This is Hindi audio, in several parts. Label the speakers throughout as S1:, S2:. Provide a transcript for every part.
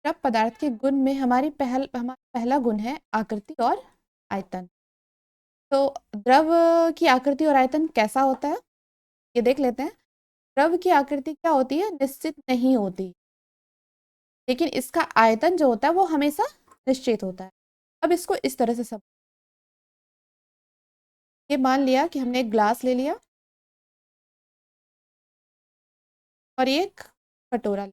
S1: द्रव पदार्थ के गुण में हमारा पहला गुण है आकृति और आयतन। तो द्रव की आकृति और आयतन कैसा होता है ये देख लेते हैं। द्रव की आकृति क्या होती है? निश्चित नहीं होती, लेकिन इसका आयतन जो होता है वो हमेशा निश्चित होता है। अब इसको इस तरह से सब, ये मान लिया कि हमने एक ग्लास ले लिया और ये एक कटोरा,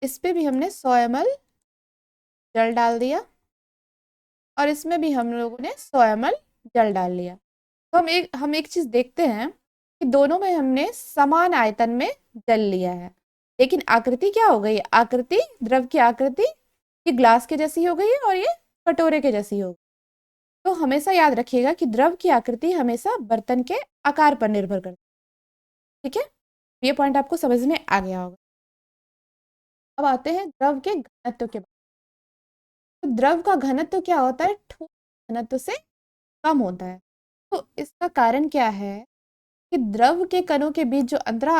S1: इस पे भी हमने 100 ml जल डाल दिया और इसमें भी हम लोगों ने 100 ml जल डाल लिया। तो हम एक चीज देखते हैं कि दोनों में हमने समान आयतन में जल लिया है, लेकिन आकृति क्या हो गई? आकृति, द्रव की आकृति ये ग्लास के जैसी हो गई है और ये कटोरे के जैसी हो गई। तो हमेशा याद रखिएगा कि द्रव की आकृति हमेशा बर्तन के आकार पर निर्भर करती है। ठीक है, ये पॉइंट आपको समझ में आ गया होगा। अब आते हैं द्रव के घनत्व के बारे में। तो द्रव का घनत्व क्या होता है? ठोस घनत्व से कम होता है। तो इसका कारण क्या है कि द्रव के कणों के बीच जो अंतरा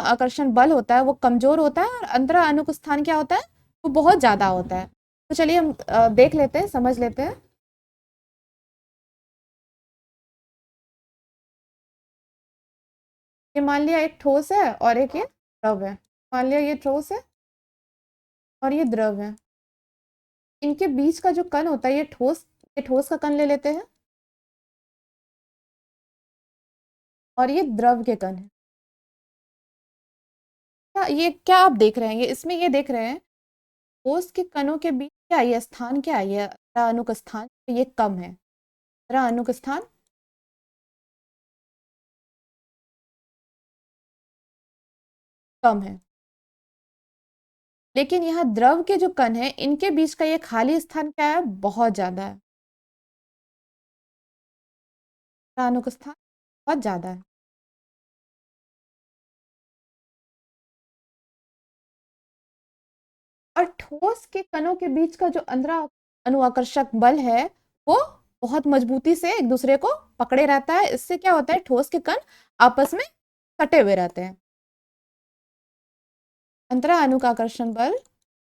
S1: आकर्षण बल होता है वो कमजोर होता है, और अंतरा अनुस्थान क्या होता है? वो बहुत ज्यादा होता है। तो चलिए हम देख लेते हैं, समझ लेते हैं। ये मान लिया एक ठोस है और एक ये द्रव है। मान लिया ये ठोस है और ये द्रव है। इनके बीच का जो कण होता है ये ठोस का कण ले लेते हैं और ये द्रव के कण है। क्या आप देख रहे हैं? ये इसमें ये देख रहे हैं ठोस के कणों के बीच क्या ये स्थान, क्या है ये अनुक स्थान, ये कम है। अनुक स्थान कम है, लेकिन यहाँ द्रव के जो कण है इनके बीच का ये खाली स्थान क्या है? बहुत ज्यादा है। अनुक स्थान बहुत ज्यादा है। और ठोस के कणों के बीच का जो अंतरा अनुआकर्षक बल है वो बहुत मजबूती से एक दूसरे को पकड़े रहता है। इससे क्या होता है? ठोस के कण आपस में सटे हुए रहते हैं। अंतरा अनुकाकर्षण बल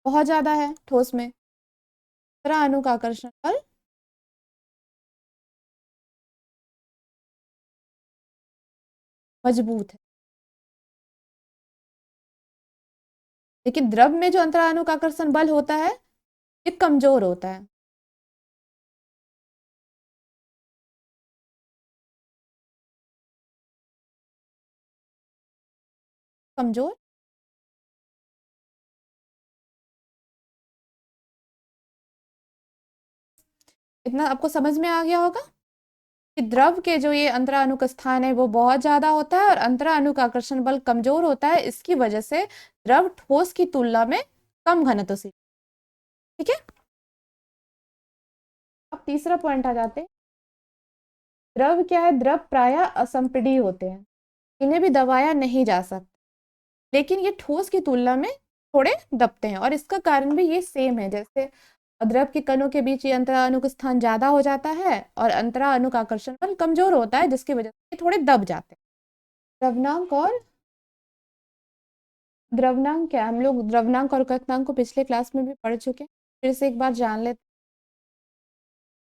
S1: बहुत ज्यादा है ठोस में। अंतरा अनुकाकर्षण बल मजबूत है, लेकिन द्रव में जो अंतरा अनुकाकर्षण बल होता है ये कमजोर होता है। कमजोर, इतना आपको समझ में आ गया होगा कि द्रव के जो ये अंतरा अनुक स्थान है वो बहुत ज्यादा होता है और अंतरा अनुक आकर्षण बल कमजोर होता है। इसकी वजह से द्रव ठोस की तुलना में कम घनत्व से। ठीक है, अब तीसरा पॉइंट आ जाते हैं। द्रव क्या है? द्रव प्रायः असंपीड्य होते हैं, इन्हें भी दबाया नहीं जा सकता, लेकिन ये ठोस की तुलना में थोड़े दबते हैं। और इसका कारण भी ये सेम है, जैसे द्रव के कणों के बीच ये अंतरा अनुक स्थान ज्यादा हो जाता है और अंतरा अनुक आकर्षण बल कमजोर होता है, जिसकी वजह से ये थोड़े दब जाते हैं। द्रवनांक और द्रवनांक क्या है? हम लोग द्रवनांक और गलनांक को पिछले क्लास में भी पढ़ चुके हैं, फिर से एक बार जान लेते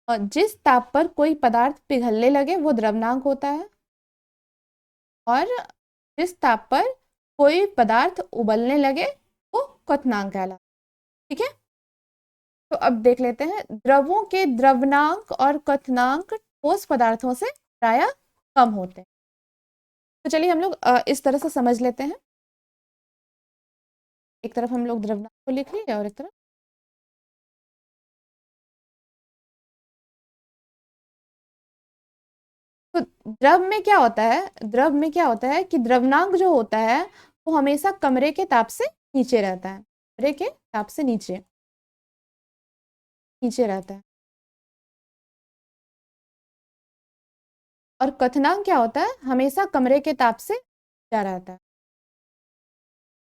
S1: हैं। और जिस ताप पर कोई पदार्थ पिघलने लगे वो द्रवनांक होता है, और जिस ताप पर कोई पदार्थ उबलने लगे वो क्वथनांक कहलाता है। ठीक है, तो अब देख लेते हैं द्रवों के द्रवनांक और क्वथनांक ठोस पदार्थों से प्रायः कम होते हैं। तो चलिए हम लोग इस तरह से समझ लेते हैं। एक तरफ हम लोग द्रवनांक को लिख लिए और एक तरफ, तो द्रव में क्या होता है? द्रव में क्या होता है कि द्रवनांक जो होता है वो हमेशा कमरे के ताप से नीचे रहता है। कमरे के ताप से नीचे नीचे रहता है। और क्वथनांक क्या होता है? हमेशा कमरे के ताप से ऊंचा रहता है।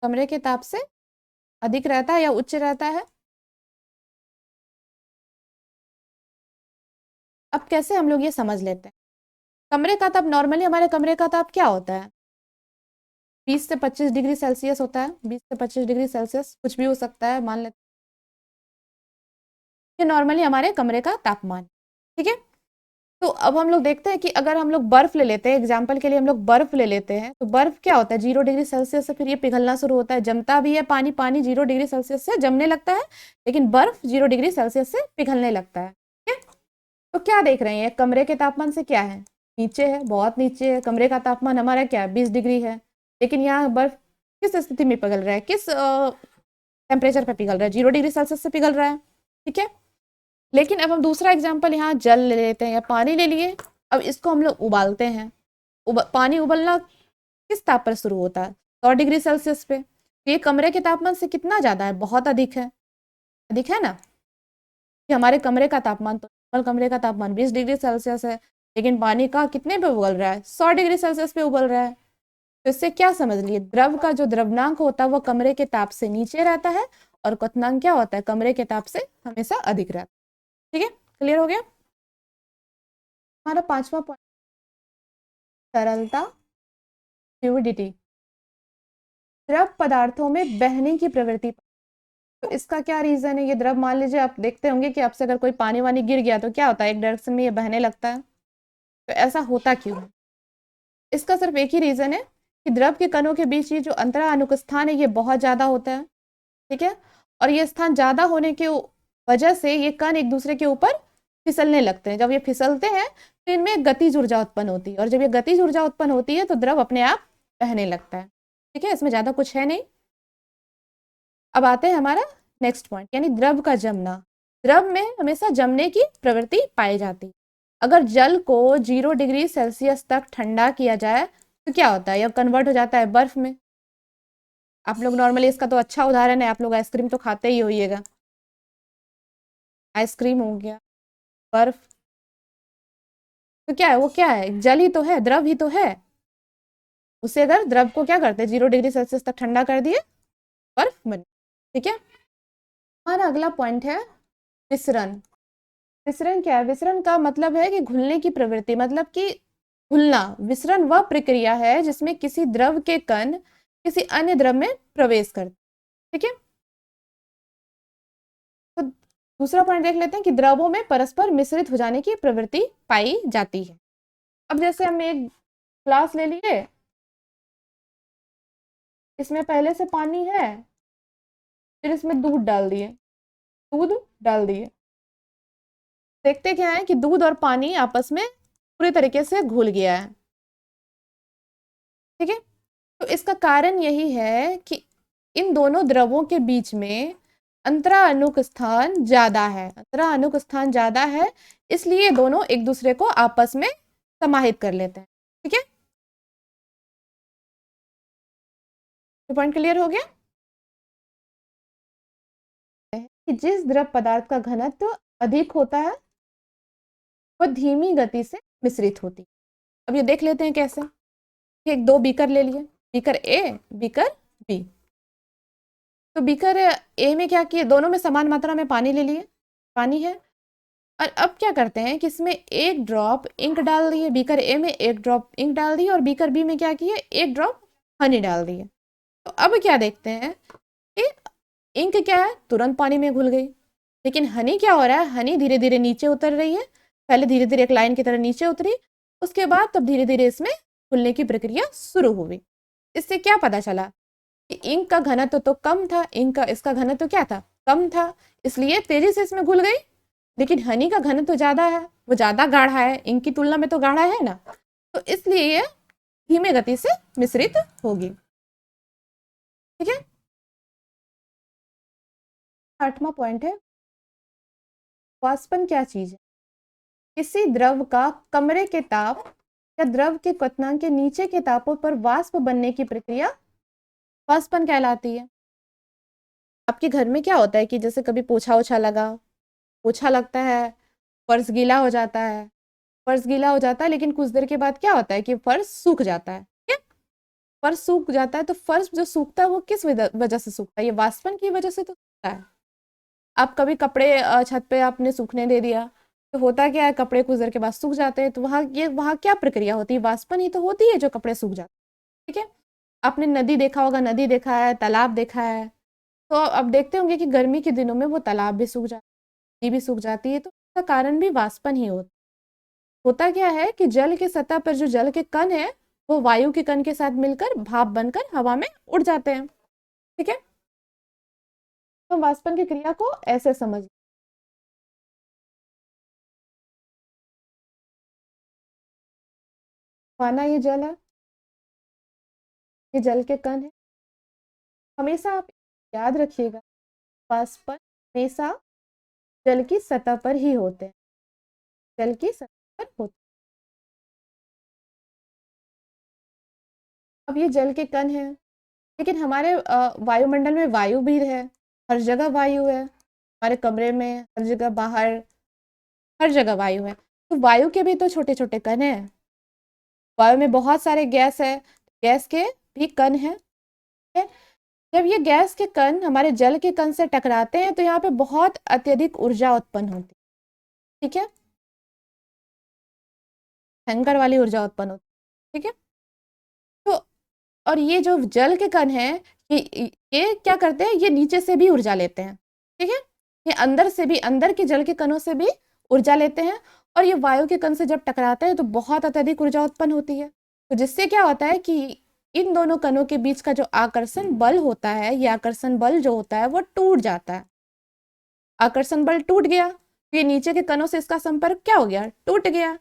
S1: कमरे के ताप से अधिक रहता है या उच्च रहता है। अब कैसे हम लोग ये समझ लेते हैं? कमरे का ताप, नॉर्मली हमारे कमरे का ताप क्या होता है? 20 से 25 डिग्री सेल्सियस होता है, 20 से 25 डिग्री सेल्सियस, कुछ भी हो सकता है, मान लेते हैं। ये नॉर्मली हमारे कमरे का तापमान, ठीक है। तो अब हम लोग देखते हैं कि अगर हम लोग बर्फ ले लेते हैं, एग्जाम्पल के लिए हम लोग बर्फ ले लेते हैं, तो बर्फ क्या होता है, 0 डिग्री सेल्सियस से फिर ये पिघलना शुरू होता है, जमता भी है पानी, पानी 0 डिग्री सेल्सियस से जमने लगता है, लेकिन बर्फ 0 डिग्री सेल्सियस से पिघलने लगता है, ठीक है। तो क्या देख रहे हैं, कमरे के तापमान से क्या है, नीचे है, बहुत नीचे है। कमरे का तापमान हमारा क्या है, 20 डिग्री है, लेकिन यहाँ बर्फ किस स्थिति में पिघल रहा है, किस टेम्परेचर पे पिघल रहा है, 0 डिग्री सेल्सियस से पिघल रहा है, ठीक है। लेकिन अब हम दूसरा एग्जाम्पल यहाँ जल ले लेते हैं या पानी ले लिए। अब इसको हम लोग उबालते हैं। पानी उबलना किस ताप पर शुरू होता है, 100 डिग्री सेल्सियस पे। तो ये कमरे के तापमान से कितना ज़्यादा है, बहुत अधिक है ना। कि हमारे कमरे का तापमान, तो नॉर्मल कमरे का तापमान 20 डिग्री सेल्सियस है, लेकिन पानी का कितने पे उबल रहा है, 100 डिग्री सेल्सियस पे उबल रहा है। तो इससे क्या समझ लिए, द्रव का जो द्रव्यनांक होता है वो कमरे के ताप से नीचे रहता है, और क्वथनांक क्या होता है, कमरे के ताप से हमेशा अधिक रहता है, ठीक है। क्लियर हो गया। हमारा पांचवा पॉइंट, तरलता, फ्लूइडिटी, द्रव पदार्थों में बहने की प्रवृत्ति। तो इसका क्या रीजन है, ये द्रव, मान लीजिए आप देखते होंगे कि आपसे अगर कोई पानी वानी गिर गया तो क्या होता है, एक डायरेक्शन में ये बहने लगता है। तो ऐसा होता क्यों है, इसका सिर्फ एक ही रीजन है कि द्रव के कणों के बीच ये जो अंतरा अनुक स्थान है ये बहुत ज्यादा होता है, ठीक है। और ये स्थान ज्यादा होने की वजह से ये कण एक दूसरे के ऊपर फिसलने लगते हैं। जब ये फिसलते हैं तो इनमें गतिज ऊर्जा उत्पन्न होती है, और जब ये गतिज ऊर्जा उत्पन्न होती है तो द्रव अपने आप बहने लगता है, ठीक है। इसमें ज्यादा कुछ है नहीं। अब आते हैं हमारा नेक्स्ट पॉइंट, यानी द्रव का जमना। द्रव में हमेशा जमने की प्रवृत्ति पाई जाती है। अगर जल को 0 डिग्री सेल्सियस तक ठंडा किया जाए तो क्या होता है, यह कन्वर्ट हो जाता है बर्फ में। आप लोग नॉर्मली, इसका तो अच्छा उदाहरण है, आप लोग आइसक्रीम तो खाते ही होइएगा, आइसक्रीम हो गया, बर्फ, तो क्या है, वो क्या है, जल ही तो है, द्रव ही तो है। उसे अगर द्रव को क्या करते हैं, 0 डिग्री सेल्सियस तक ठंडा कर दिए, बर्फ बनी, ठीक है। हमारा अगला पॉइंट है विसरण। विसरण क्या है, विसरण का मतलब है कि घुलने की प्रवृत्ति, मतलब कि घुलना। विसरण वह प्रक्रिया है जिसमें किसी द्रव के कण किसी अन्य द्रव में प्रवेश करते, ठीक है। तो दूसरा पॉइंट देख लेते हैं कि द्रवों में परस्पर मिश्रित हो जाने की प्रवृत्ति पाई जाती है। अब जैसे हम एक ग्लास ले लिए, इसमें पहले से पानी है, फिर इसमें दूध डाल दिए, देखते क्या है कि दूध और पानी आपस में पूरी तरीके से घुल गया है, ठीक है। तो इसका कारण यही है कि इन दोनों द्रवों के बीच में अंतरा अनुक स्थान ज्यादा है, अंतरा अनुक स्थान ज्यादा है, इसलिए दोनों एक दूसरे को आपस में समाहित कर लेते हैं, ठीक है। तो पॉइंट क्लियर हो गया कि जिस द्रव पदार्थ का घनत्व अधिक होता है वह धीमी गति से मिश्रित होती है। अब ये देख लेते हैं कैसे। एक दो बीकर ले लिए, बीकर ए, बीकर बी। तो बीकर ए में क्या किए, दोनों में समान मात्रा में पानी ले लिए, पानी है। और अब क्या करते हैं कि इसमें एक ड्रॉप इंक डाल दिए, बीकर ए में एक ड्रॉप इंक डाल दिए, और बीकर बी में क्या किए, एक ड्रॉप हनी डाल दिए। तो अब क्या देखते हैं कि इंक क्या है, तुरंत पानी में घुल गई, लेकिन हनी क्या हो रहा है, हनी धीरे धीरे नीचे उतर रही है। पहले धीरे धीरे एक लाइन की तरह नीचे उतरी, उसके बाद तब धीरे धीरे इसमें घुलने की प्रक्रिया शुरू हुई। इससे क्या पता चला कि इंक का घनत्व तो कम था, इंक का, इसका घनत्व क्या था, कम था, इसलिए तेजी से इसमें घुल गई। लेकिन हनी का घनत्व ज्यादा है, वो ज्यादा गाढ़ा है, इंक की तुलना में तो गाढ़ा है ना, तो इसलिए ये धीमे गति से मिश्रित होगी, ठीक है। आठवां पॉइंट है वाष्पन क्या चीज है, किसी द्रव का कमरे के ताप या द्रव के क्वथनांक के नीचे के तापों पर वाष्प बनने की प्रक्रिया वाष्पन कहलाती है। आपके घर में क्या होता है कि जैसे कभी पोछा ओछा लगा, पोछा लगता है, फर्श गीला हो जाता है, फर्श गीला हो जाता है, लेकिन कुछ देर के बाद क्या होता है कि फर्श सूख जाता है, ठीक है? फर्श सूख जाता है, तो फर्श जो सूखता है वो किस वजह से सूखता है, ये वाष्पन की वजह से तो सूखता है। आप कभी कपड़े छत पे आपने सूखने दे दिया, तो होता क्या है, कपड़े कुछ देर के बाद सूख जाते हैं, तो वहाँ क्या प्रक्रिया होती है, वाष्पन ही तो होती है जो कपड़े सूख जाते हैं, ठीक है। आपने नदी देखा होगा, नदी देखा है, तालाब देखा है, तो अब देखते होंगे कि गर्मी के दिनों में वो तालाब भी सूख जाती है, नदी भी सूख जाती है, तो इसका कारण भी वाष्पन ही होता क्या है कि जल के सतह पर जो जल के कण है वो वायु के कण के साथ मिलकर भाप बनकर हवा में उड़ जाते हैं। ठीक है, तो वाष्पन की क्रिया को ऐसे समझ। माना ये जल है, ये जल के कण है। हमेशा आप याद रखिएगा, वाष्पन हमेशा जल की सतह पर ही होते हैं, जल की सतह पर होते हैं। अब ये जल के कण है, लेकिन हमारे वायुमंडल में वायु भी है, हर जगह वायु है, हमारे कमरे में, हर जगह बाहर, हर जगह वायु है। तो वायु के भी तो छोटे छोटे कण हैं, वायु में बहुत सारे गैस है, गैस के भी कण हैं। ठीक है? जब ये गैस के कण हमारे जल के कण से टकराते हैं तो यहाँ पे बहुत अत्यधिक ऊर्जा उत्पन्न होती है। ठीक है, भयंकर वाली ऊर्जा उत्पन्न होती है। ठीक है, तो और ये जो जल के कण हैं, ये क्या करते हैं, ये नीचे से भी ऊर्जा लेते हैं। ठीक है, ये अंदर से भी, अंदर के जल के कणों से भी ऊर्जा लेते हैं, और ये वायु के कण से जब टकराते हैं तो बहुत अत्यधिक ऊर्जा उत्पन्न होती है। तो जिससे क्या होता है कि इन दोनों कणों के बीच का जो आकर्षण बल होता है, ये आकर्षण बल जो होता है वो टूट जाता है। आकर्षण बल टूट गया, ये नीचे के कणों से इसका संपर्क क्या हो गया, टूट गया।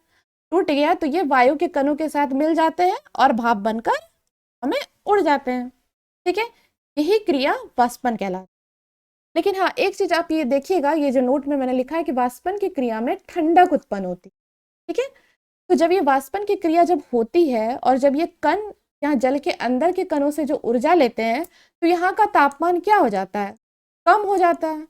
S1: टूट गया तो ये वायु के कणों के साथ मिल जाते हैं और भाप बनकर हमें उड़ जाते हैं। ठीक है, यही क्रिया वाष्पन कहलाती है। लेकिन हाँ, एक चीज आप ये देखिएगा, ये जो नोट में मैंने लिखा है कि वाष्पन की क्रिया में ठंडक उत्पन्न होती है। ठीक है, तो जब ये वाष्पन की क्रिया जब होती है और जब ये कण यहाँ जल के अंदर के कणों से जो ऊर्जा लेते हैं, तो यहाँ का तापमान क्या हो जाता है, कम हो जाता है।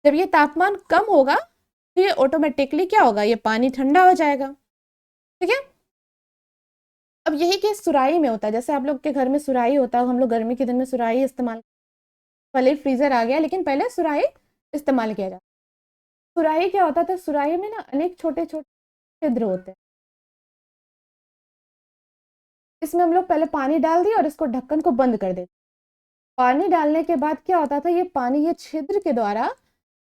S1: जब ये तापमान कम होगा तो ये ऑटोमेटिकली क्या होगा, ये पानी ठंडा हो जाएगा। ठीक है, अब यही केस सुराही में होता है। जैसे आप लोग के घर में सुराही होता है, हम लोग गर्मी के दिन में सुराही इस्तेमाल, भले फ्रीजर आ गया लेकिन पहले सुराही इस्तेमाल किया जाता। सुराही क्या होता था, सुराही में ना अनेक छोटे छोटे छिद्र होते हैं। इसमें हम लोग पहले पानी डाल दिए और इसको ढक्कन को बंद कर देते। पानी डालने के बाद क्या होता था, ये पानी ये छिद्र के द्वारा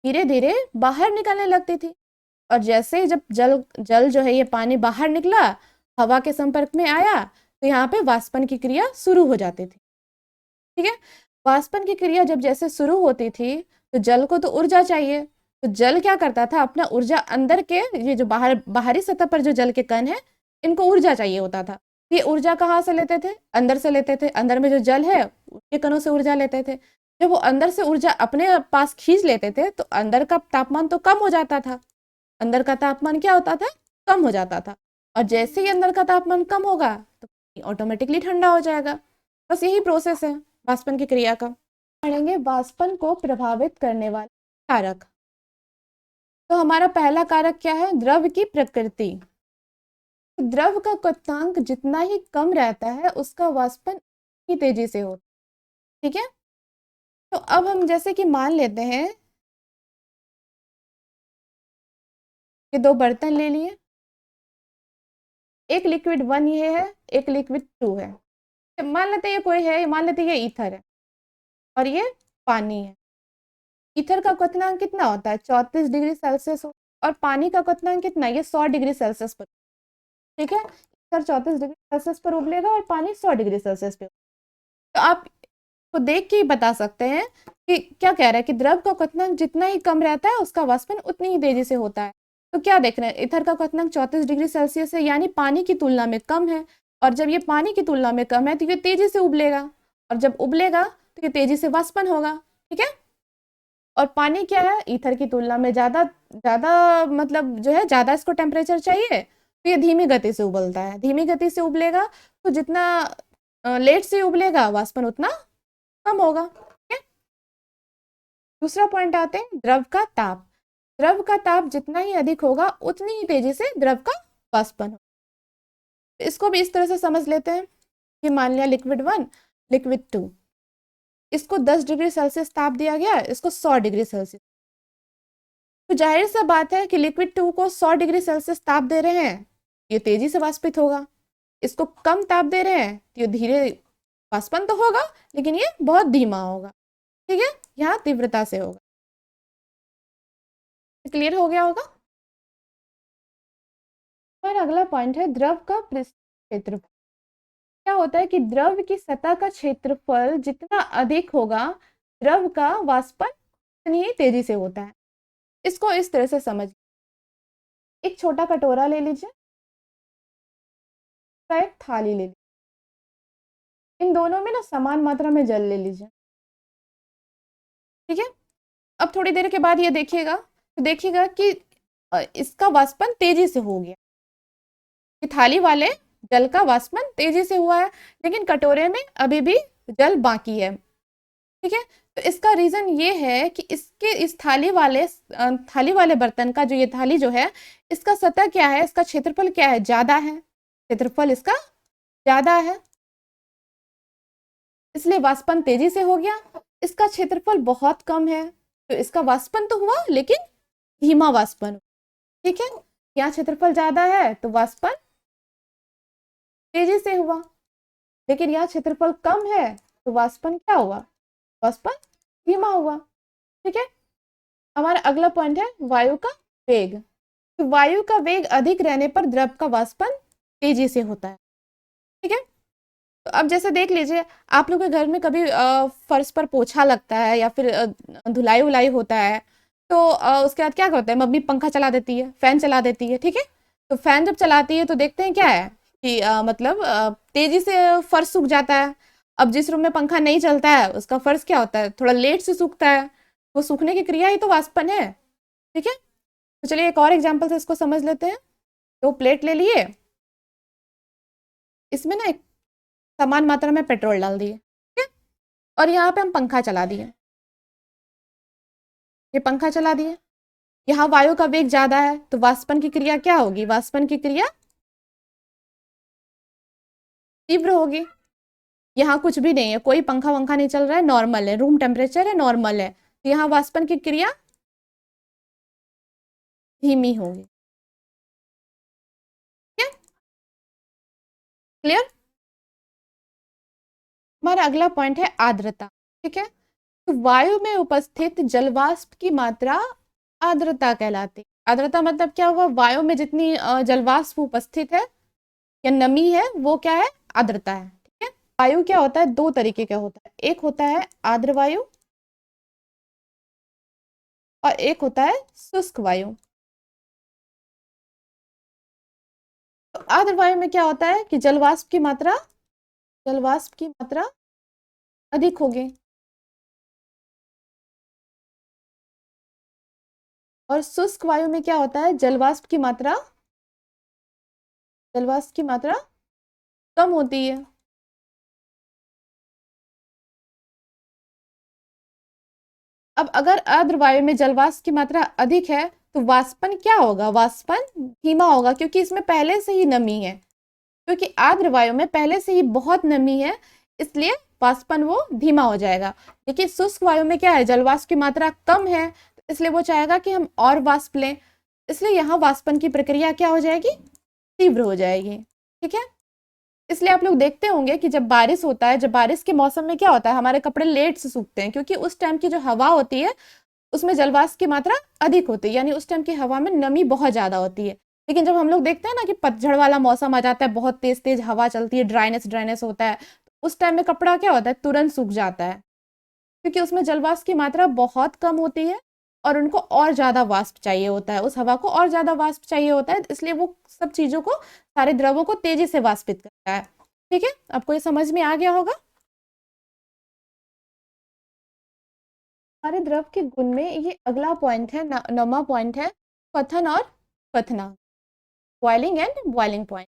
S1: धीरे धीरे बाहर निकलने लगती थी। और जैसे ही जब जल जल जो है ये पानी बाहर निकला, हवा के संपर्क में आया, तो यहाँ पे वाष्पन की क्रिया शुरू हो जाती थी। ठीक है, वाष्पन की क्रिया जब जैसे शुरू होती थी तो जल को तो ऊर्जा चाहिए, तो जल क्या करता था, अपना ऊर्जा अंदर के, ये जो बाहरी सतह पर जो जल के कण है, इनको ऊर्जा चाहिए होता था। ये ऊर्जा कहाँ से लेते थे, अंदर से लेते थे। अंदर में जो जल है उसके कणों से ऊर्जा लेते थे। जब वो अंदर से ऊर्जा अपने पास खींच लेते थे तो अंदर का तापमान तो कम हो जाता था, अंदर का तापमान क्या होता था, कम हो जाता था। और जैसे ही अंदर का तापमान कम होगा तो ऑटोमेटिकली ठंडा हो जाएगा। बस यही प्रोसेस है वाष्पन की क्रिया का। पढ़ेंगे वाष्पन को प्रभावित करने वाले कारक। तो हमारा पहला कारक क्या है, द्रव की प्रकृति। द्रव का क्वथनांक जितना ही कम रहता है उसका वाष्पन ही तेजी से होता है। ठीक है, तो अब हम जैसे कि मान लेते हैं कि दो बर्तन ले लिए, एक लिक्विड 1 ये है, एक लिक्विड 2 है। मान लेते हैं ये कोई है, मान लेते हैं ये ईथर है और ये पानी है। ईथर का क्वथनांक कितना होता है, 34 डिग्री सेल्सियस, और पानी का क्वथनांक कितना, ये 100 डिग्री सेल्सियस पर। ठीक है, ईथर 34 डिग्री सेल्सियस पर उबलेगा और पानी 100 डिग्री सेल्सियस पे। तो आप को देख के ही बता सकते हैं कि क्या कह रहा है कि द्रव का क्वथनांक जितना ही कम रहता है उसका वाष्पन उतनी ही तेजी से होता है। तो क्या देख रहे हैं, ईथर का क्वथनांक 34 डिग्री सेल्सियस है, यानी पानी की तुलना में कम है, और जब ये पानी की तुलना में कम है तो ये तेजी से उबलेगा, और जब उबलेगा तो ये तेजी से वाष्पन होगा। ठीक है, और पानी क्या है, ईथर की तुलना में ज्यादा ज्यादा मतलब जो है ज्यादा इसको टेम्परेचर चाहिए, तो ये धीमी गति से उबलता है। धीमी गति से उबलेगा तो जितना लेट से उबलेगा वाष्पन उतना कम होगा। ठीक है, दूसरा पॉइंट आते हैं द्रव का ताप। द्रव का ताप जितना ही अधिक होगा उतनी ही तेजी से द्रव का वाष्पन होगा। इसको भी इस तरह से समझ लेते हैं कि मान लिया लिक्विड 1 लिक्विड 2, इसको 10 डिग्री सेल्सियस ताप दिया गया, इसको 100 डिग्री सेल्सियस। तो जाहिर सा बात है कि लिक्विड 2 को 100 डिग्री सेल्सियस ताप दे रहे हैं, ये तेजी से वाष्पित होगा। इसको कम ताप दे रहे हैं तो ये धीरे वाष्पन तो होगा, लेकिन ये बहुत धीमा होगा। ठीक है, यहाँ तीव्रता से होगा। क्लियर हो गया होगा। और अगला पॉइंट है द्रव का पृष्ठ क्षेत्रफल। क्या होता है कि द्रव की सतह का क्षेत्रफल जितना अधिक होगा, द्रव का वाष्पन उतनी ही तेजी से होता है। इसको इस तरह से समझ, एक छोटा कटोरा ले लीजिए, एक थाली ले लीजिए, इन दोनों में ना समान मात्रा में जल ले लीजिए। ठीक है, अब थोड़ी देर के बाद ये देखिएगा, तो देखिएगा कि इसका वाष्पन तेजी से हो गया। कि थाली वाले जल का वाष्पन तेजी से हुआ है, लेकिन कटोरे में अभी भी जल बाकी है। ठीक है, तो इसका रीजन ये है कि इसके इस थाली वाले बर्तन का जो ये थाली जो है, इसका सतह क्या है, इसका क्षेत्रफल क्या है, ज्यादा है। क्षेत्रफल इसका ज्यादा है, इसलिए वाष्पन तेजी से हो गया। इसका क्षेत्रफल बहुत कम है, तो इसका वाष्पन तो हुआ लेकिन धीमा वाष्पन। ठीक है, यहाँ क्षेत्रफल ज्यादा है तो वाष्पन तेजी से हुआ, लेकिन यहाँ क्षेत्रफल कम है तो वाष्पन क्या हुआ, वाष्पन धीमा हुआ। ठीक है, हमारा अगला पॉइंट है वायु का वेग। तो वायु का वेग अधिक रहने पर द्रव का वाष्पन तेजी से होता है। ठीक है, तो अब जैसे देख लीजिए, आप लोग के घर में कभी फर्श पर पोछा लगता है या फिर धुलाई उलाई होता है, तो उसके बाद क्या करते हैं, मम्मी पंखा चला देती है, फैन चला देती है। ठीक है, तो फैन जब चलाती है तो देखते हैं क्या है कि मतलब तेजी से फर्श सूख जाता है। अब जिस रूम में पंखा नहीं चलता है उसका फर्श क्या होता है, थोड़ा लेट से सूखता है। वो सूखने की क्रिया ही तो वाष्पन है। ठीक है, तो चलिए एक और एग्जाम्पल से इसको समझ लेते हैं। तो प्लेट ले लिए, इसमें ना एक समान मात्रा में पेट्रोल डाल दिए। ठीक है, और यहाँ पे हम पंखा चला दिए, ये पंखा चला दिए। यहाँ वायु का वेग ज्यादा है तो वाष्पन की क्रिया क्या होगी, वाष्पन की क्रिया तीव्र होगी। यहाँ कुछ भी नहीं है, कोई पंखा वंखा नहीं चल रहा है, नॉर्मल है, रूम टेम्परेचर है, नॉर्मल है, तो यहाँ वाष्पन की क्रिया धीमी होगी। ठीक है, क्लियर। हमारा अगला पॉइंट है आर्द्रता। ठीक है, तो वायु में उपस्थित जलवाष्प की मात्रा आर्द्रता कहलाती है। आर्द्रता मतलब क्या हुआ, वायु में जितनी जलवाष्प उपस्थित है या नमी है वो क्या है, आर्द्रता है। ठीक है, वायु क्या होता है, दो तरीके का होता है, एक होता है आर्द्र वायु और एक होता है शुष्क वायु। तो आर्द्र वायु में क्या होता है कि जलवाष्प की मात्रा अधिक होगी, और शुष्क वायु में क्या होता है, जलवाष्प की मात्रा कम होती है। अब अगर आर्द्र वायु में जलवाष्प की मात्रा अधिक है तो वाष्पन क्या होगा, वाष्पन धीमा होगा, क्योंकि इसमें पहले से ही नमी है। क्योंकि आर्द्र वायु में पहले से ही बहुत नमी है, इसलिए वाष्पन वो धीमा हो जाएगा। लेकिन शुष्क वायु में क्या है, जलवाष्प की मात्रा कम है, इसलिए वो चाहेगा कि हम और वाष्प लें, इसलिए यहाँ वाष्पन की प्रक्रिया क्या हो जाएगी, तीव्र हो जाएगी। ठीक है, इसलिए आप लोग देखते होंगे कि जब बारिश होता है, जब बारिश के मौसम में क्या होता है, हमारे कपड़े लेट से सूखते हैं, क्योंकि उस टाइम की जो हवा होती है उसमें जलवाष्प की मात्रा अधिक होती है, यानी उस टाइम की हवा में नमी बहुत ज्यादा होती है। लेकिन जब हम लोग देखते हैं ना कि पतझड़ वाला मौसम आ जाता है, बहुत तेज तेज हवा चलती है, ड्राइनेस ड्राइनेस होता है, तो उस टाइम में कपड़ा क्या होता है, तुरंत सूख जाता है, क्योंकि उसमें जलवाष्प की मात्रा बहुत कम होती है और उनको और ज्यादा वाष्प चाहिए होता है, उस हवा को और ज्यादा वाष्प चाहिए होता है, इसलिए वो सब चीजों को, सारे द्रवों को तेजी से वाष्पित करता है। ठीक है, आपको ये समझ में आ गया होगा। हमारे द्रव के गुण में ये अगला पॉइंट है, नौवां पॉइंट है क्वथन और क्वथनांक, बॉइलिंग एंड बॉइलिंग पॉइंट।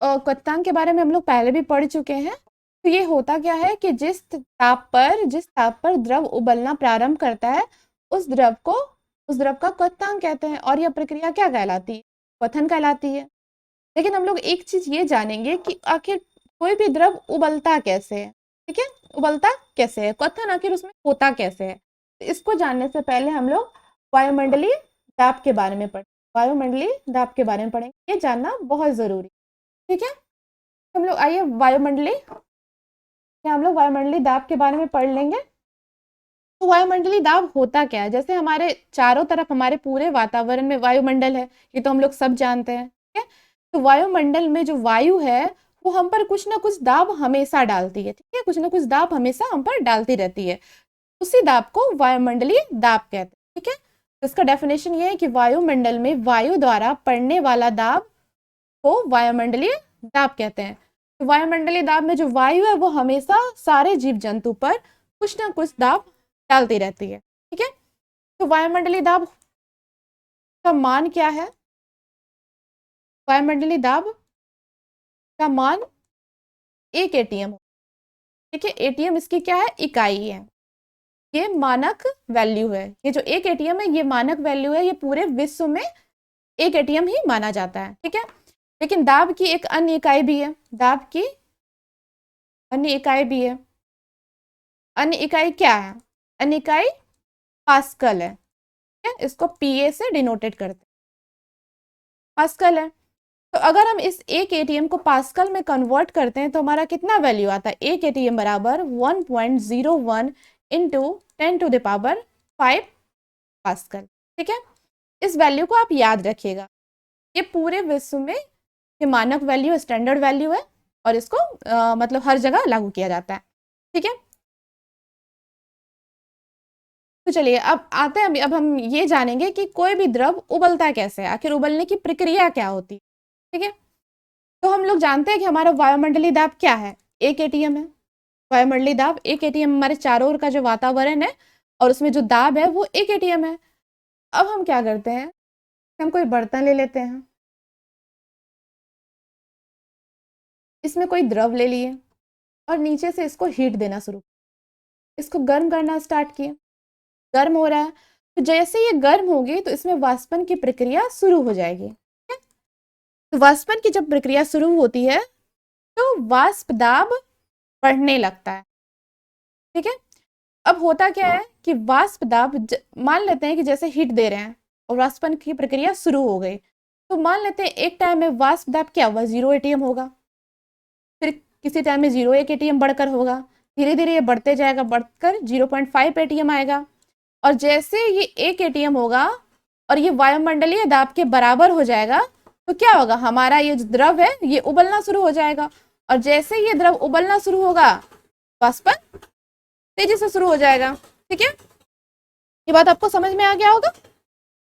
S1: क्वथनांक के बारे में हम लोग पहले भी पढ़ चुके हैं। तो ये होता क्या है कि जिस ताप पर द्रव उबलना प्रारंभ करता है, उस द्रव का क्वथनांक कहते हैं, और यह प्रक्रिया क्या कहलाती है, क्वथन कहलाती है। लेकिन हम लोग एक चीज ये जानेंगे कि आखिर कोई भी द्रव उबलता कैसे है। ठीक है, उबलता कैसे है, क्वथन आखिर उसमें होता कैसे है, तो इसको जानने से पहले हम लोग वायुमंडलीय दाब के बारे में पढ़ें, वायुमंडलीय दाब के बारे में पढ़ेंगे, ये जानना बहुत जरूरी। ठीक है, हम लोग आइए वायुमंडलीय, क्या हम लोग वायुमंडलीय दाब के बारे में पढ़ लेंगे। तो वायुमंडलीय दाब होता क्या है, जैसे हमारे चारों तरफ हमारे पूरे वातावरण में वायुमंडल है, ये तो हम लोग सब जानते हैं, ठीक है। तो वायुमंडल में जो वायु है वो हम पर कुछ ना कुछ दाब हमेशा डालती है, ठीक है, कुछ ना कुछ दाब हमेशा हम पर डालती रहती है, उसी दाब को वायुमंडलीय दाब कहते हैं, ठीक है। तो इसका डेफिनेशन ये है कि वायुमंडल में वायु द्वारा पड़ने वाला दाब को वायुमंडलीय दाब कहते हैं। तो वायुमंडलीय दाब में जो वायु है वो हमेशा सारे जीव जंतु पर कुछ ना कुछ दाब डालती रहती है, ठीक है। तो वायुमंडलीय दाब का मान क्या है, वायुमंडलीय दाब का मान 1 ATM, ठीक है। ATM इसकी क्या है, इकाई है, ये मानक वैल्यू है, ये जो 1 ATM है ये मानक वैल्यू है, ये पूरे विश्व में 1 ATM ही माना जाता है, ठीक है। लेकिन दाब की एक अन्य इकाई भी है, दाब की अन्य इकाई भी है, अन्य इकाई क्या है, अन्य इकाई पास्कल है, ठीक है, इसको PA से डिनोटेड करते हैं, पास्कल है। तो अगर हम इस 1 ATM को पास्कल में कन्वर्ट करते हैं तो हमारा कितना वैल्यू आता है, 1 ATM बराबर 1.01 इंटू 10⁵ पास्कल, ठीक है। इस वैल्यू को आप याद रखिएगा, ये पूरे विश्व में ये मानक वैल्यू, स्टैंडर्ड वैल्यू है, और इसको मतलब हर जगह लागू किया जाता है, ठीक है। तो चलिए अब आते हैं, अब हम ये जानेंगे कि कोई भी द्रव उबलता कैसे है, आखिर उबलने की प्रक्रिया क्या होती है, ठीक है। तो हम लोग जानते हैं कि हमारा वायुमंडलीय दाब क्या है, 1 ATM है, वायुमंडलीय दाब 1 ATM, हमारे चारों ओर का जो वातावरण है और उसमें जो दाब है वो 1 ATM है। अब हम क्या करते हैं, हम कोई बर्तन ले लेते हैं, इसमें कोई द्रव ले लिए और नीचे से इसको हीट देना शुरू, इसको गर्म करना स्टार्ट किया, गर्म हो रहा है, तो जैसे ये गर्म होगी तो इसमें वाष्पन की प्रक्रिया शुरू हो जाएगी, ठीक है? तो वाष्पन की जब प्रक्रिया शुरू होती है तो वाष्प दाब बढ़ने लगता है, ठीक है। अब होता क्या है कि वाष्प दाब मान लेते हैं कि जैसे हीट दे रहे हैं और वाष्पन की प्रक्रिया शुरू हो गई, तो मान लेते हैं एक टाइम में वाष्प दाब क्या हुआ, 0 ATM होगा, फिर किसी टाइम में 0.1 ATM बढ़कर होगा, धीरे धीरे ये बढ़ते जाएगा, बढ़कर 0.5 ATM आएगा, और जैसे ये 1 ATM होगा और ये वायुमंडलीय दाब के बराबर हो जाएगा तो क्या होगा, हमारा ये जो द्रव है ये उबलना शुरू हो जाएगा, और जैसे ये द्रव उबलना शुरू होगा वाष्पन तेजी से शुरू हो जाएगा, ठीक है। ये बात आपको समझ में आ गया होगा,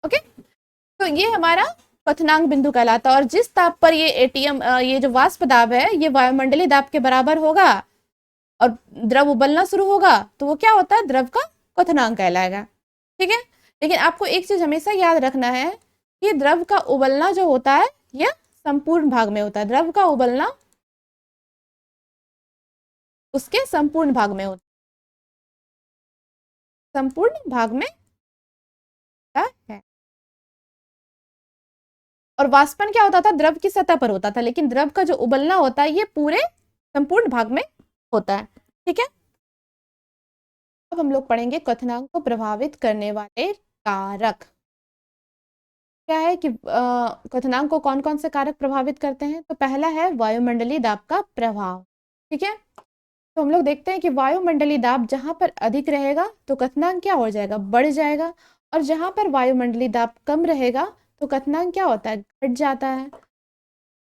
S1: ओके। तो ये हमारा क्वथनांक बिंदु कहलाता है, और जिस ताप पर ये ATM ये जो वाष्प दाब है ये वायुमंडलीय दाब के बराबर होगा और द्रव उबलना शुरू होगा तो वो क्या होता है, द्रव का क्वथनांक कहलाएगा, ठीक है। लेकिन आपको एक चीज हमेशा याद रखना है कि द्रव का उबलना जो होता है यह संपूर्ण भाग में होता है, द्रव का उबलना उसके संपूर्ण भाग में होता है, संपूर्ण भाग में होता है। और वाष्पन क्या होता था, द्रव की सतह पर होता था, लेकिन द्रव का जो उबलना होता है ये पूरे संपूर्ण भाग में होता है, ठीक है। अब हम लोग पढ़ेंगे क्वथनांक को प्रभावित करने वाले कारक, क्या है कि क्वथनांक को कौन कौन से कारक प्रभावित करते हैं। तो पहला है वायुमंडलीय दाब का प्रभाव, ठीक है। तो हम लोग देखते हैं कि वायुमंडलीय दाब जहां पर अधिक रहेगा तो क्वथनांक क्या हो जाएगा, बढ़ जाएगा, और जहां पर वायुमंडलीय दाब कम रहेगा तो क्वथनांक क्या होता है, घट जाता है।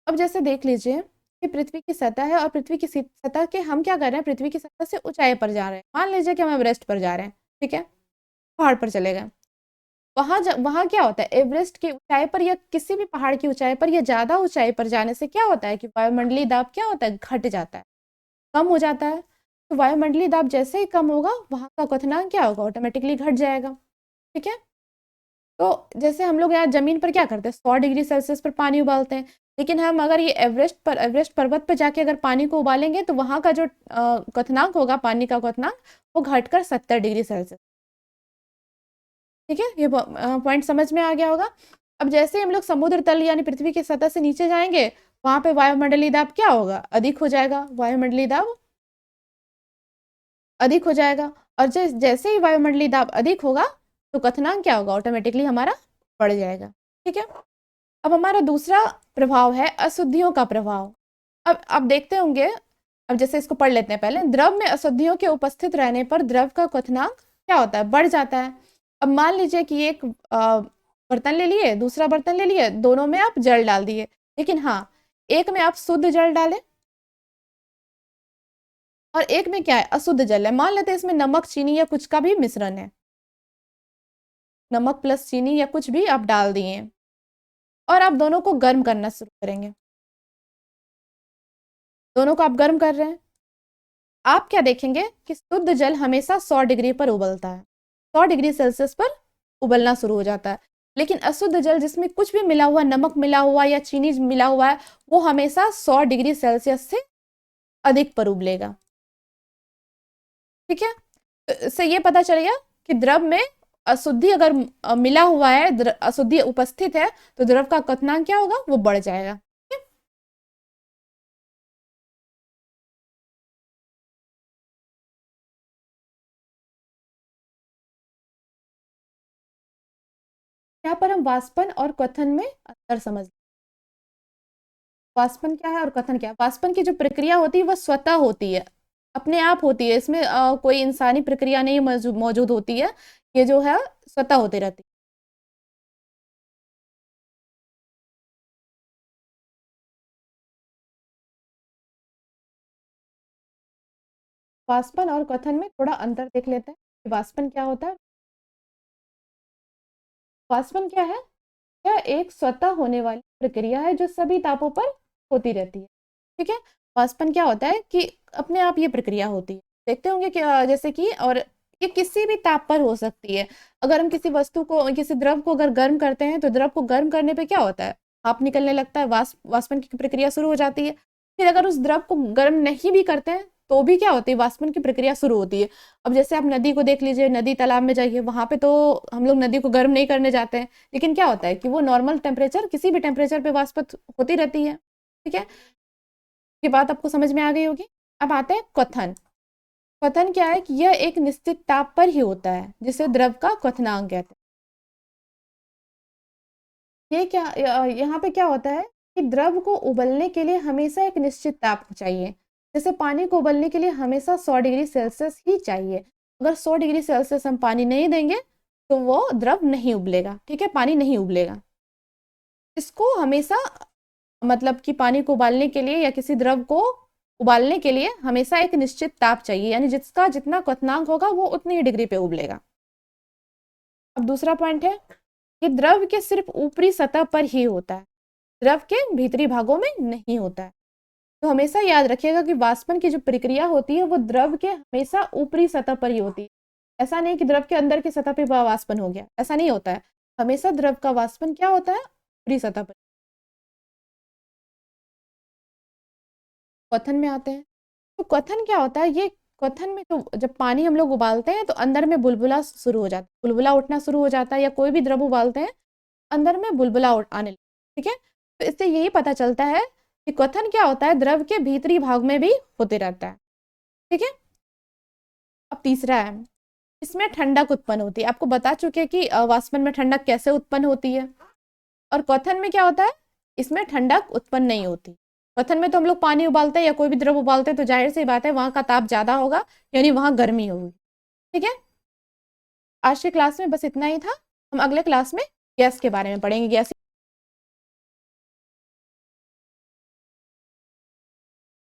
S1: अब जैसे देख लीजिए कि पृथ्वी की सतह है और पृथ्वी की सतह के हम क्या कर रहे हैं, पृथ्वी की सतह से ऊंचाई पर जा रहे हैं, मान लीजिए कि हम एवरेस्ट पर जा रहे हैं, ठीक है, पहाड़ पर चले गए, वहां क्या होता है, एवरेस्ट की ऊंचाई पर या किसी भी पहाड़ की ऊंचाई पर या ज्यादा ऊंचाई पर जाने से क्या होता है कि वायुमंडलीय दाब क्या होता है, घट जाता है, कम हो जाता है। तो वायुमंडलीय दाब जैसे ही कम होगा वहां का क्वथनांक क्या होगा, ऑटोमेटिकली घट जाएगा, ठीक है। तो जैसे हम लोग यहाँ जमीन पर क्या करते हैं, 100 डिग्री सेल्सियस पर पानी उबालते हैं, लेकिन हम अगर ये एवरेस्ट पर्वत पर जाके अगर पानी को उबालेंगे तो वहां का जो क्वथनांक होगा, पानी का क्वथनांक, वो घटकर 70 डिग्री सेल्सियस, ठीक है। ये पॉइंट समझ में आ गया होगा। अब जैसे हम लोग समुद्र तल यानी पृथ्वी की सतह से नीचे जाएंगे वहां पे वायुमंडलीय दाब क्या होगा, अधिक हो जाएगा, वायुमंडलीय दाब अधिक हो जाएगा, और जैसे ही वायुमंडलीय दाब अधिक होगा तो क्वथनांक क्या होगा, ऑटोमेटिकली हमारा बढ़ जाएगा, ठीक है। अब हमारा दूसरा प्रभाव है अशुद्धियों का प्रभाव, अब देखते होंगे, अब जैसे इसको पढ़ लेते हैं पहले। द्रव में अशुद्धियों के उपस्थित रहने पर द्रव का क्वथनांक क्या होता है, बढ़ जाता है। अब मान लीजिए कि एक बर्तन ले लिए, दूसरा बर्तन ले लिए, दोनों में आप जल डाल दिए, लेकिन हाँ, एक में आप शुद्ध जल डालें और एक में क्या है, अशुद्ध जल है। मान लेते हैं इसमें नमक, चीनी या कुछ का भी मिश्रण है, नमक प्लस चीनी या कुछ भी आप डाल दिए और आप दोनों को गर्म करना शुरू करेंगे। दोनों को आप गर्म कर रहे हैं, आप क्या देखेंगे कि शुद्ध जल हमेशा 100 डिग्री पर उबलता है, 100 डिग्री सेल्सियस पर उबलना शुरू हो जाता है। लेकिन अशुद्ध जल जिसमें कुछ भी मिला हुआ, नमक मिला हुआ या चीनी मिला हुआ है, वो हमेशा 100 डिग्री सेल्सियस से अधिक पर उबलेगा। ठीक है, तो इससे ये पता चलेगा कि द्रव में अशुद्धि अगर मिला हुआ है, अशुद्धि उपस्थित है, तो द्रव का क्वथनांक क्या होगा, वो बढ़ जाएगा। यहाँ पर हम वाष्पन और क्वथन में अंतर समझ। वाष्पन क्या है और कथन क्या है। वाष्पन की जो प्रक्रिया होती है वह स्वतः होती है, अपने आप होती है, इसमें कोई इंसानी प्रक्रिया नहीं मौजूद होती है, ये जो है स्वतः होती रहती है। वाष्पन और कथन में थोड़ा अंतर देख लेते हैं कि वाष्पन क्या होता है। वाष्पन क्या है, यह एक स्वतः होने वाली प्रक्रिया है जो सभी तापों पर होती रहती है। ठीक है, वाष्पन क्या होता है कि अपने आप ये प्रक्रिया होती है, देखते होंगे कि जैसे कि, और ये किसी भी ताप पर हो सकती है। अगर हम किसी वस्तु को, किसी द्रव को अगर गर्म करते हैं, तो द्रव को गर्म करने पे क्या होता है, भाप निकलने लगता है, वाष्पन की प्रक्रिया शुरू हो जाती है। फिर अगर उस द्रव को गर्म नहीं भी करते हैं तो भी क्या होती है, वाष्पन की प्रक्रिया शुरू होती है। अब जैसे आप नदी को देख लीजिए, नदी तालाब में जाइए, वहां पे तो हम लोग नदी को गर्म नहीं करने जाते हैं, लेकिन क्या होता है कि वो नॉर्मल टेम्परेचर, किसी भी टेम्परेचर पे वाष्पित होती रहती है। ठीक है, ये बात आपको समझ में आ गई होगी। अब आते हैं क्वथन। क्वथन क्या है कि यह एक निश्चित ताप पर ही होता है, जिसे द्रव का क्वथनांक कहते हैं। ये क्या, यहाँ पे क्या होता है कि द्रव को उबलने के लिए हमेशा एक निश्चित ताप चाहिए। जैसे पानी को उबलने के लिए हमेशा 100 डिग्री सेल्सियस ही चाहिए। अगर 100 डिग्री सेल्सियस हम पानी नहीं देंगे तो वो द्रव नहीं उबलेगा। ठीक है, पानी नहीं उबलेगा। इसको हमेशा, मतलब कि पानी को उबालने के लिए या किसी द्रव को उबालने के लिए हमेशा एक निश्चित ताप चाहिए, यानी जिसका जितना क्वथनांक होगा वो उतनी ही डिग्री पे उबलेगा। अब दूसरा पॉइंट है कि द्रव के सिर्फ ऊपरी सतह पर ही होता है, द्रव के भीतरी भागों में नहीं होता है। तो हमेशा याद रखिएगा कि वाष्पन की जो प्रक्रिया होती है वो द्रव के हमेशा ऊपरी सतह पर ही होती है। ऐसा नहीं कि द्रव के अंदर की सतह पर वाष्पन हो गया, ऐसा नहीं होता है। हमेशा द्रव का वाष्पन क्या होता है, ऊपरी सतह पर। क्वथन में आते हैं, तो क्वथन क्या होता है, ये क्वथन में तो जब पानी हम लोग उबालते हैं तो अंदर में बुलबुला शुरू हो जाता है, बुलबुला उठना शुरू हो जाता है, या कोई भी द्रव उबालते हैं अंदर में बुलबुला आने लगता है। ठीक है, तो इससे यही पता चलता है कि क्वथन क्या होता है, द्रव के भीतरी भाग में भी होते रहता है। ठीक है, अब तीसरा है, इसमें ठंडक उत्पन्न होती है। आपको बता चुके हैं कि वाष्पन में ठंडक कैसे उत्पन्न होती है, और क्वथन में क्या होता है, इसमें ठंडक उत्पन्न नहीं होती। क्वथन में तो हम लोग पानी उबालते हैं या कोई भी द्रव उबालते हैं तो जाहिर सी बात है वहां का ताप ज्यादा होगा, यानी वहां गर्मी होगी। ठीक है, आज के क्लास में बस इतना ही था। हम अगले क्लास में गैस के बारे में पढ़ेंगे, गैस